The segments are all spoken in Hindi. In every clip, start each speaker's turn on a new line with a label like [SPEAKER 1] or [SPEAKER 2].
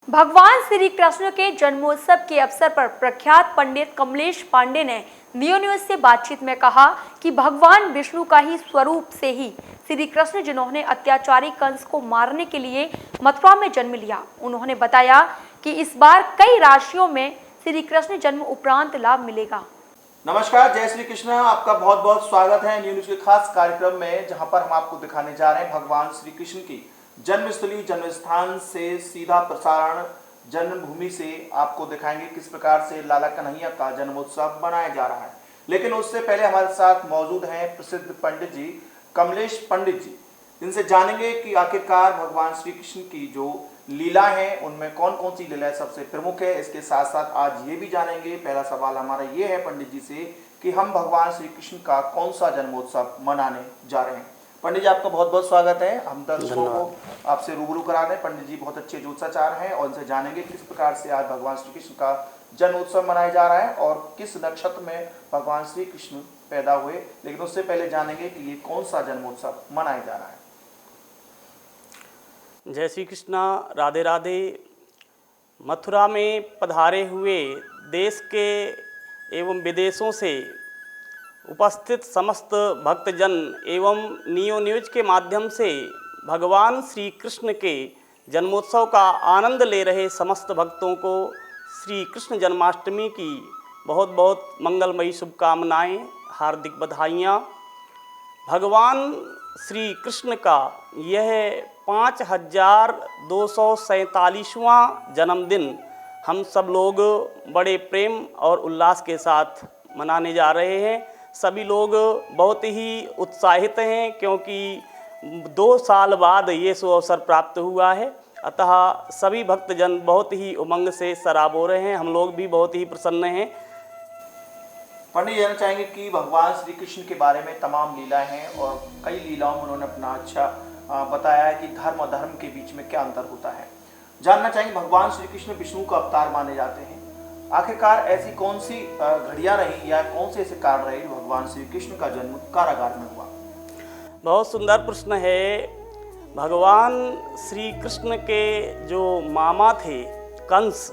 [SPEAKER 1] भगवान श्री कृष्ण के जन्मोत्सव के अवसर पर प्रख्यात पंडित कमलेश पांडे ने नियो न्यूज से बातचीत में कहा कि भगवान विष्णु का ही स्वरूप से ही श्री कृष्ण, जिन्होंने अत्याचारी कंस को मारने के लिए मथुरा में जन्म लिया। उन्होंने बताया कि इस बार कई राशियों में श्री कृष्ण जन्म उपरांत लाभ मिलेगा।
[SPEAKER 2] नमस्कार, जय श्री कृष्ण। आपका बहुत बहुत स्वागत है न्यू न्यूज के खास कार्यक्रम में, जहां पर हम आपको दिखाने जा रहे हैं भगवान श्री कृष्ण की जन्मस्थली, जन्म स्थान से सीधा प्रसारण जन्मभूमि से आपको दिखाएंगे किस प्रकार से लाला कन्हैया का जन्मोत्सव मनाया जा रहा है। लेकिन उससे पहले हमारे साथ मौजूद हैं प्रसिद्ध पंडित जी कमलेश पंडित जी। इनसे जानेंगे कि आखिरकार भगवान श्री कृष्ण की जो लीला है उनमें कौन कौन सी लीलाएं सबसे प्रमुख है। इसके साथ साथ आज ये भी जानेंगे, पहला सवाल हमारा ये है पंडित जी से कि हम भगवान श्री कृष्ण का कौन सा जन्मोत्सव मनाने जा रहे हैं। पंडित जी, आपका बहुत बहुत स्वागत है। हम दर्शकों को आपसे रूबरू करा दें। पंडित जी बहुत अच्छे ज्योतिषाचार्य हैं और इनसे जानेंगे किस प्रकार से आज भगवान श्री कृष्ण का जन्मोत्सव मनाया जा रहा है और किस नक्षत्र में भगवान श्री कृष्ण पैदा हुए। लेकिन उससे पहले जानेंगे कि ये कौन सा जन्मोत्सव मनाया जा रहा है।
[SPEAKER 3] जय श्री कृष्णा, राधे राधे। मथुरा में पधारे हुए देश के एवं विदेशों से उपस्थित समस्त भक्तजन एवं नियो न्यूज के माध्यम से भगवान श्री कृष्ण के जन्मोत्सव का आनंद ले रहे समस्त भक्तों को श्री कृष्ण जन्माष्टमी की बहुत बहुत मंगलमयी शुभकामनाएं, हार्दिक बधाइयाँ। भगवान श्री कृष्ण का यह 5247वां जन्मदिन हम सब लोग बड़े प्रेम और उल्लास के साथ मनाने जा रहे हैं। सभी लोग बहुत ही उत्साहित हैं क्योंकि 2 साल बाद ये सुअवसर प्राप्त हुआ है। अतः सभी भक्तजन बहुत ही उमंग से सराबोर हैं। हम लोग भी बहुत ही प्रसन्न हैं।
[SPEAKER 2] पंडित जी, जानना चाहेंगे कि भगवान श्री कृष्ण के बारे में तमाम लीलाएं हैं और कई लीलाओं में उन्होंने अपना अच्छा बताया है कि धर्म और धर्म के बीच में क्या अंतर होता है। जानना चाहेंगे, भगवान श्री कृष्ण विष्णु का अवतार माने जाते हैं। आखिरकार ऐसी कौन सी घड़ियां रही या कौन से ऐसे कारण रहे जो भगवान श्री कृष्ण का जन्म कारागार में हुआ?
[SPEAKER 3] बहुत सुंदर प्रश्न है। भगवान श्री कृष्ण के जो मामा थे कंस,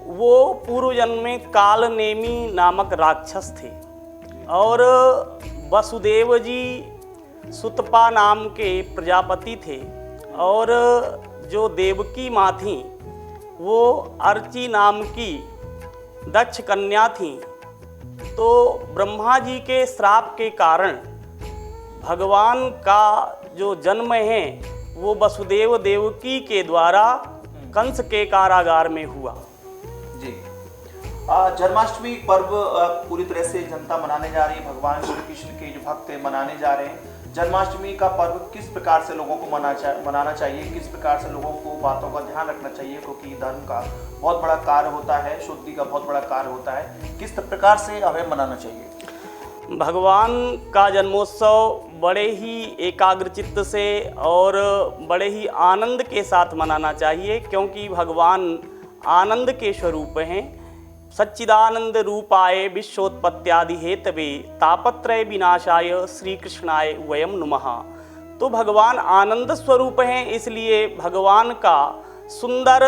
[SPEAKER 3] वो पूर्व जन्म में कालनेमी नामक राक्षस थे और वसुदेव जी सुतपा नाम के प्रजापति थे और जो देवकी माँ थी वो अर्ची नाम की दक्ष कन्या थी। तो ब्रह्मा जी के श्राप के कारण भगवान का जो जन्म है वो वसुदेव देवकी के द्वारा कंस के कारागार में हुआ।
[SPEAKER 2] जी, जन्माष्टमी पर्व पूरी तरह से जनता मनाने जा रही है। भगवान श्री कृष्ण के जो भक्त मनाने जा रहे हैं। जन्माष्टमी का पर्व किस प्रकार से लोगों को मनाना चाहिए, किस प्रकार से लोगों को बातों का ध्यान रखना चाहिए, क्योंकि धर्म का बहुत बड़ा कार्य होता है, शुद्धि का बहुत बड़ा कार्य होता है। किस प्रकार से हमें मनाना चाहिए?
[SPEAKER 3] भगवान का जन्मोत्सव बड़े ही एकाग्रचित्त से और बड़े ही आनंद के साथ मनाना चाहिए, क्योंकि भगवान आनंद के स्वरूप हैं। सच्चिदानंद रूपाय विश्वोत्पत्त्यादि हेतवे तापत्रय विनाशाय श्री कृष्णाय वयम नमः। तो भगवान आनंद स्वरूप हैं, इसलिए भगवान का सुंदर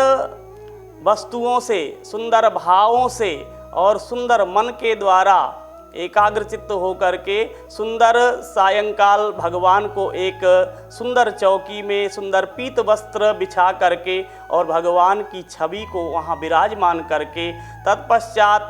[SPEAKER 3] वस्तुओं से, सुंदर भावों से और सुंदर मन के द्वारा एकाग्रचित्त होकर के सुंदर सायंकाल भगवान को एक सुंदर चौकी में सुंदर पीत वस्त्र बिछा करके और भगवान की छवि को वहाँ विराजमान करके तत्पश्चात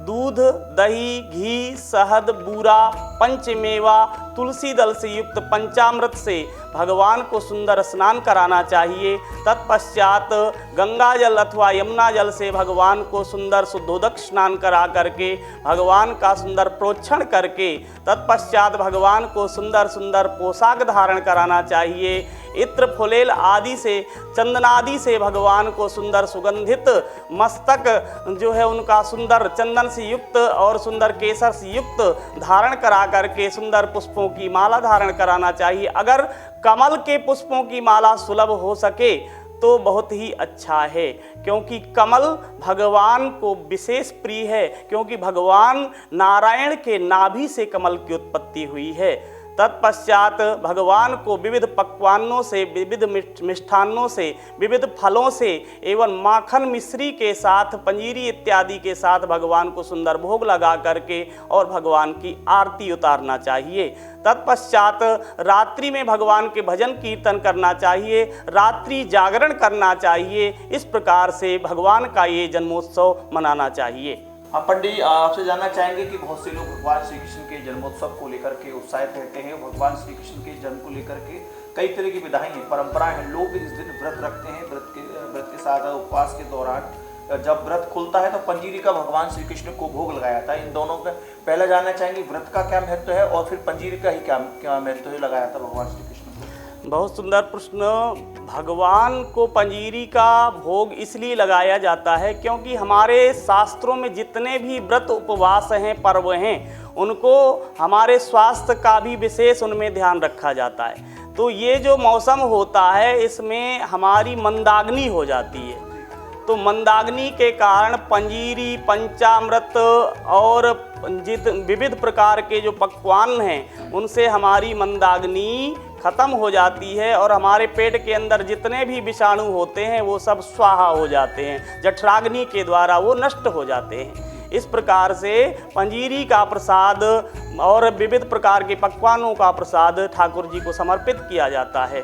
[SPEAKER 3] दूध, दही, घी, शहद, बूरा, पंचमेवा, तुलसी दल से युक्त पंचामृत से भगवान को सुंदर स्नान कराना चाहिए। तत्पश्चात गंगा जल अथवा यमुना जल से भगवान को सुंदर शुद्धोदक स्नान करा करके भगवान का सुंदर प्रोक्षण करके तत्पश्चात भगवान को सुंदर सुंदर पोशाक धारण कराना चाहिए। इत्र फुलेल आदि से, चंदनादि से भगवान को सुंदर सुगंधित मस्तक जो है उनका सुंदर चंदन से युक्त और सुंदर केसर से युक्त धारण करा करके सुंदर पुष्पों की माला धारण कराना चाहिए। अगर कमल के पुष्पों की माला सुलभ हो सके तो बहुत ही अच्छा है, क्योंकि कमल भगवान को विशेष प्रिय है, क्योंकि भगवान नारायण के नाभि से कमल की उत्पत्ति हुई है। तत्पश्चात भगवान को विविध पकवानों से, विविध मिष्ठान्नों से, विविध फलों से एवं माखन मिश्री के साथ, पंजीरी इत्यादि के साथ भगवान को सुंदर भोग लगा करके और भगवान की आरती उतारना चाहिए। तत्पश्चात रात्रि में भगवान के भजन कीर्तन करना चाहिए, रात्रि जागरण करना चाहिए। इस प्रकार से भगवान का ये जन्मोत्सव मनाना चाहिए।
[SPEAKER 2] पंडित जी, आपसे जानना चाहेंगे कि बहुत से लोग भगवान श्री कृष्ण के जन्मोत्सव को लेकर के उत्साहित रहते हैं। भगवान श्री कृष्ण के जन्म को लेकर के कई तरह की विधाएं हैं, परंपराएं हैं। लोग इस दिन व्रत रखते हैं। व्रत के साथ उपवास के दौरान जब व्रत खुलता है तो पंजीरी का भगवान श्री कृष्ण को भोग लगाया था। इन दोनों का पहले जानना चाहेंगे व्रत का क्या महत्व है और फिर पंजीरी का ही क्या महत्व है लगाया था भगवान श्री कृष्ण को।
[SPEAKER 3] बहुत सुंदर प्रश्न। भगवान को पंजीरी का भोग इसलिए लगाया जाता है क्योंकि हमारे शास्त्रों में जितने भी व्रत उपवास हैं, पर्व हैं, उनको हमारे स्वास्थ्य का भी विशेष उनमें ध्यान रखा जाता है। तो ये जो मौसम होता है इसमें हमारी मंदाग्नि हो जाती है, तो मंदाग्नि के कारण पंजीरी, पंचामृत और विविध प्रकार के जो पकवान हैं उनसे हमारी मंदाग्नि खत्म हो जाती है और हमारे पेट के अंदर जितने भी विषाणु होते हैं वो सब स्वाहा हो जाते हैं, जठराग्नि के द्वारा वो नष्ट हो जाते हैं। इस प्रकार से पंजीरी का प्रसाद और विविध प्रकार के पकवानों का प्रसाद ठाकुर जी को समर्पित किया जाता है।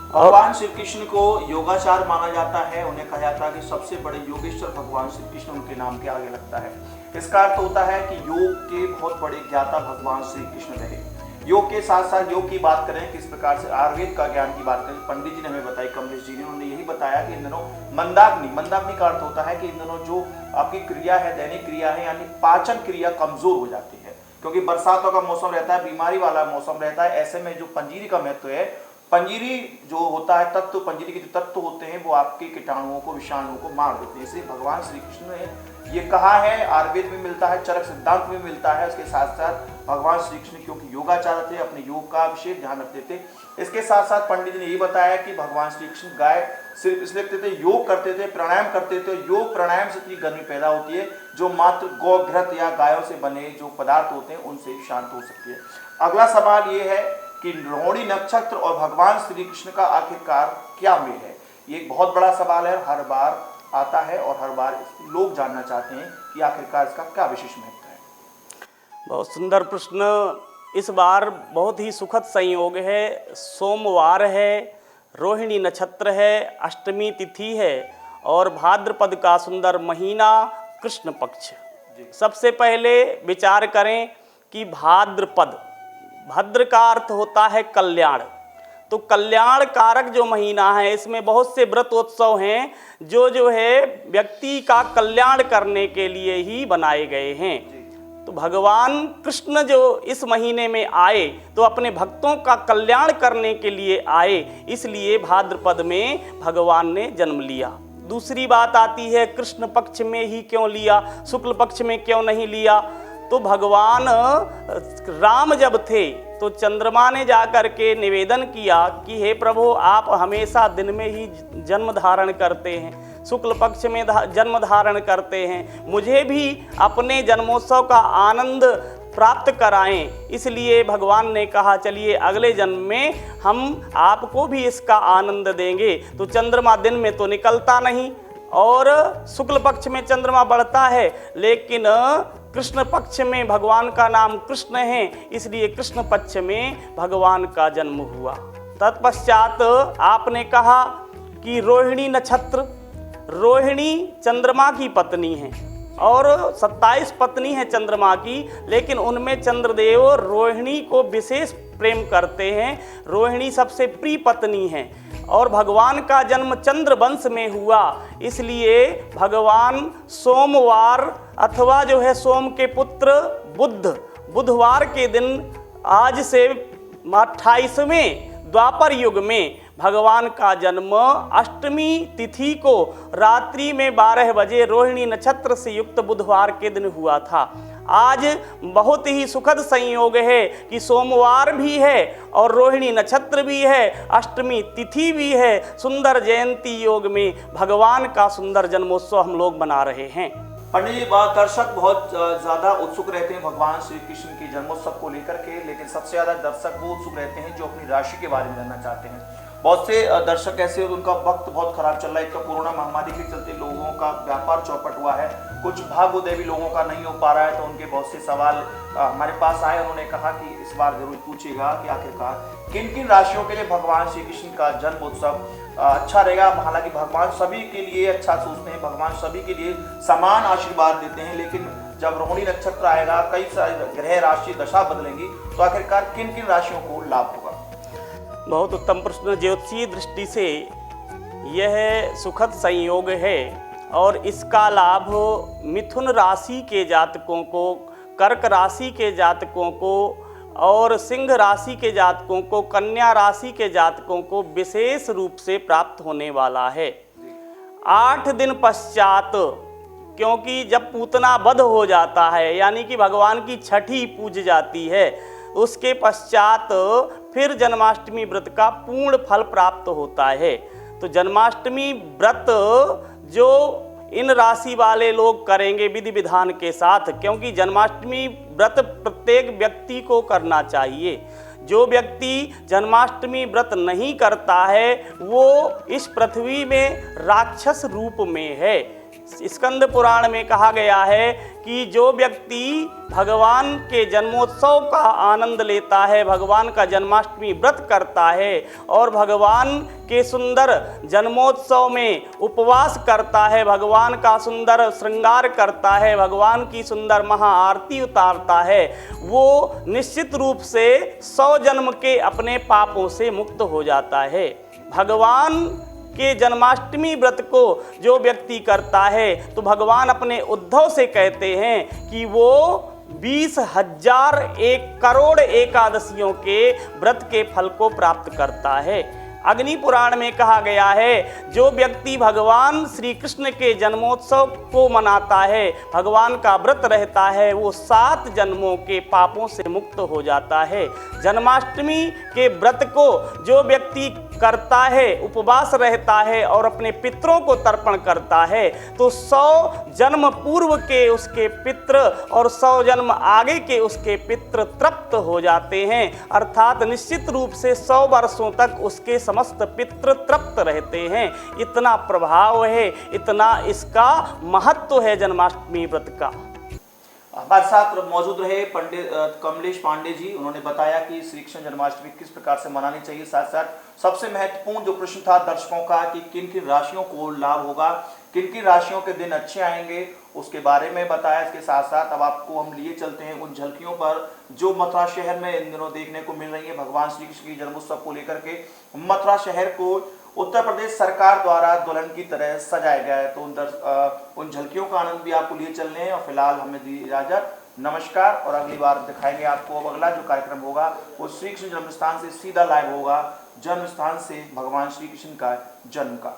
[SPEAKER 2] भगवान श्री कृष्ण को योगाचार माना जाता है। उन्हें कहा जाता है कि सबसे बड़े योगेश्वर भगवान श्री कृष्ण उनके नाम के आगे लगता है। इसका अर्थ होता है कि योग के बहुत बड़े ज्ञाता भगवान श्री कृष्ण रहे। योग के साथ साथ योग की बात करें, किस प्रकार से आयुर्वेद का ज्ञान की बात करें, पंडित जी ने हमें बताई, कमलेश जी ने, उन्होंने यही बताया कि इन दिनों मंदाग्नि का अर्थ होता है कि इन दिनों जो आपकी क्रिया है, दैनिक क्रिया है, यानी पाचन क्रिया कमजोर हो जाती है क्योंकि बरसातों का मौसम रहता है, बीमारी वाला मौसम रहता है। ऐसे में जो पंजीरी का महत्व है, पंजीरी जो होता है तत्व, पंजीरी के जो तत्व होते हैं वो आपके कीटाणुओं को, विषाणुओं को मार देते हैं। इसलिए भगवान श्री कृष्ण ने ये कहा है, आयुर्वेद में मिलता है, चरक सिद्धांत में मिलता है। उसके साथ साथ भगवान श्री कृष्ण क्योंकि योगाचार्य थे, अपने योग का विशेष ध्यान रखते थे। इसके साथ साथ पंडित जी ने ये बताया कि भगवान श्री कृष्ण गाय सिर्फ इसलिए रखते थे, योग करते थे, प्राणायाम करते थे। योग प्राणायाम से इतनी गर्मी पैदा होती है जो मात्र गौघृत या गायों से बने जो पदार्थ होते हैं उनसे शांत हो सकती है। अगला सवाल ये है कि रोहिणी नक्षत्र और भगवान श्री कृष्ण का आखिरकार क्या मेल है। ये एक बहुत बड़ा सवाल है, हर बार आता है और हर बार लोग जानना चाहते हैं कि आखिरकार इसका क्या विशेष महत्व है।
[SPEAKER 3] बहुत सुंदर प्रश्न। इस बार बहुत ही सुखद संयोग है, सोमवार है, रोहिणी नक्षत्र है, अष्टमी तिथि है और भाद्रपद का सुंदर महीना, कृष्ण पक्ष। सबसे पहले विचार करें कि भाद्रपद, भद्र का अर्थ होता है कल्याण, तो कल्याण कारक जो महीना है इसमें बहुत से व्रतोत्सव हैं जो है व्यक्ति का कल्याण करने के लिए ही बनाए गए हैं। तो भगवान कृष्ण जो इस महीने में आए तो अपने भक्तों का कल्याण करने के लिए आए, इसलिए भाद्रपद में भगवान ने जन्म लिया। दूसरी बात आती है कृष्ण पक्ष में ही क्यों लिया, शुक्ल पक्ष में क्यों नहीं लिया। तो भगवान राम जब थे तो चंद्रमा ने जाकर के निवेदन किया कि हे प्रभु, आप हमेशा दिन में ही जन्म धारण करते हैं, शुक्ल पक्ष में जन्म धारण करते हैं, मुझे भी अपने जन्मोत्सव का आनंद प्राप्त कराएं। इसलिए भगवान ने कहा चलिए अगले जन्म में हम आपको भी इसका आनंद देंगे। तो चंद्रमा दिन में तो निकलता नहीं और शुक्ल पक्ष में चंद्रमा बढ़ता है, लेकिन कृष्ण पक्ष में भगवान का नाम कृष्ण है, इसलिए कृष्ण पक्ष में भगवान का जन्म हुआ। तत्पश्चात आपने कहा कि रोहिणी नक्षत्र, रोहिणी चंद्रमा की पत्नी है और 27 पत्नी है चंद्रमा की, लेकिन उनमें चंद्रदेव रोहिणी को विशेष प्रेम करते हैं। रोहिणी सबसे प्रिय पत्नी है और भगवान का जन्म चंद्र वंश में हुआ, इसलिए भगवान सोमवार अथवा जो है सोम के पुत्र बुधवार के दिन, आज से 28वें द्वापर युग में भगवान का जन्म अष्टमी तिथि को रात्रि में 12 बजे रोहिणी नक्षत्र से युक्त बुधवार के दिन हुआ था। आज बहुत ही सुखद संयोग है कि सोमवार भी है और रोहिणी नक्षत्र भी है, अष्टमी तिथि भी है। सुंदर जयंती योग में भगवान का सुंदर जन्मोत्सव हम लोग मना रहे हैं।
[SPEAKER 2] पंडित जी, दर्शक बहुत ज्यादा उत्सुक रहते हैं भगवान श्री कृष्ण के जन्मोत्सव को लेकर के, लेकिन सबसे ज्यादा दर्शक वो उत्सुक रहते हैं जो अपनी राशि के बारे में जानना चाहते हैं। बहुत से दर्शक ऐसे हैं उनका वक्त बहुत खराब चल रहा है। एक तो कोरोना महामारी के चलते लोगों का व्यापार चौपट हुआ है, कुछ भाग्योदय भी लोगों का नहीं हो पा रहा है, तो उनके बहुत से सवाल हमारे पास आए। उन्होंने कहा कि इस बार जरूर पूछेगा कि आखिरकार किन किन राशियों के लिए भगवान श्री कृष्ण का जन्मोत्सव अच्छा रहेगा। हालांकि भगवान सभी के लिए अच्छा सोचते हैं, भगवान सभी के लिए समान आशीर्वाद देते हैं, लेकिन जब रोहिणी नक्षत्र आएगा, कई सारे ग्रह राशि दशा बदलेंगी, तो आखिरकार किन किन राशियों को लाभ होगा?
[SPEAKER 3] बहुत उत्तम प्रश्न। ज्योतिषीय दृष्टि से यह सुखद संयोग है और इसका लाभ मिथुन राशि के जातकों को, कर्क राशि के जातकों को और सिंह राशि के जातकों को, कन्या राशि के जातकों को विशेष रूप से प्राप्त होने वाला है। 8 दिन पश्चात, क्योंकि जब पूतना वध हो जाता है यानी कि भगवान की छठी पूज जाती है, उसके पश्चात फिर जन्माष्टमी व्रत का पूर्ण फल प्राप्त होता है। तो जन्माष्टमी व्रत जो इन राशि वाले लोग करेंगे विधि विधान के साथ, क्योंकि जन्माष्टमी व्रत प्रत्येक व्यक्ति को करना चाहिए। जो व्यक्ति जन्माष्टमी व्रत नहीं करता है वो इस पृथ्वी में राक्षस रूप में है। स्कंद पुराण में कहा गया है कि जो व्यक्ति भगवान के जन्मोत्सव का आनंद लेता है, भगवान का जन्माष्टमी व्रत करता है और भगवान के सुंदर जन्मोत्सव में उपवास करता है, भगवान का सुंदर श्रृंगार करता है, भगवान की सुंदर महाआरती उतारता है, वो निश्चित रूप से 100 जन्म के अपने पापों से मुक्त हो जाता है। भगवान के जन्माष्टमी व्रत को जो व्यक्ति करता है तो भगवान अपने उद्धव से कहते हैं कि वो 20,000 1 करोड़ एकादशियों के व्रत के फल को प्राप्त करता है। अग्नि पुराण में कहा गया है जो व्यक्ति भगवान श्री कृष्ण के जन्मोत्सव को मनाता है, भगवान का व्रत रहता है, वो 7 जन्मों के पापों से मुक्त हो जाता है। जन्माष्टमी के व्रत को जो व्यक्ति करता है, उपवास रहता है और अपने पितरों को तर्पण करता है, तो 100 जन्म पूर्व के उसके पितृ और 100 जन्म आगे के उसके पितृ तृप्त हो जाते हैं। अर्थात निश्चित रूप से 100 वर्षों तक उसके समस्त पितृ तृप्त रहते हैं। इतना प्रभाव है, इतना इसका महत्व है जन्माष्टमी व्रत का।
[SPEAKER 2] हमारे साथ मौजूद रहे पंडित कमलेश पांडे जी। उन्होंने बताया कि श्री कृष्ण जन्माष्टमी किस प्रकार से मनानी चाहिए, साथ साथ सबसे महत्वपूर्ण जो प्रश्न था दर्शकों का कि किन किन राशियों को लाभ होगा, किन किन राशियों के दिन अच्छे आएंगे, उसके बारे में बताया। इसके साथ साथ अब आपको हम लिए चलते हैं उन झलकियों पर जो मथुरा शहर में इन दिनों देखने को मिल रही है। भगवान श्री कृष्ण की जन्मोत्सव को लेकर के मथुरा शहर को उत्तर प्रदेश सरकार द्वारा दुल्हन की तरह सजाया गया है, तो उन झलकियों का आनंद भी आपको लिए चलने हैं। और फिलहाल हमें दी इजाजत, नमस्कार। और अगली बार दिखाएंगे आपको। अब अगला जो कार्यक्रम होगा वो श्री कृष्ण जन्म स्थान से सीधा लाइव होगा, जन्म स्थान से भगवान श्री कृष्ण का जन्म का।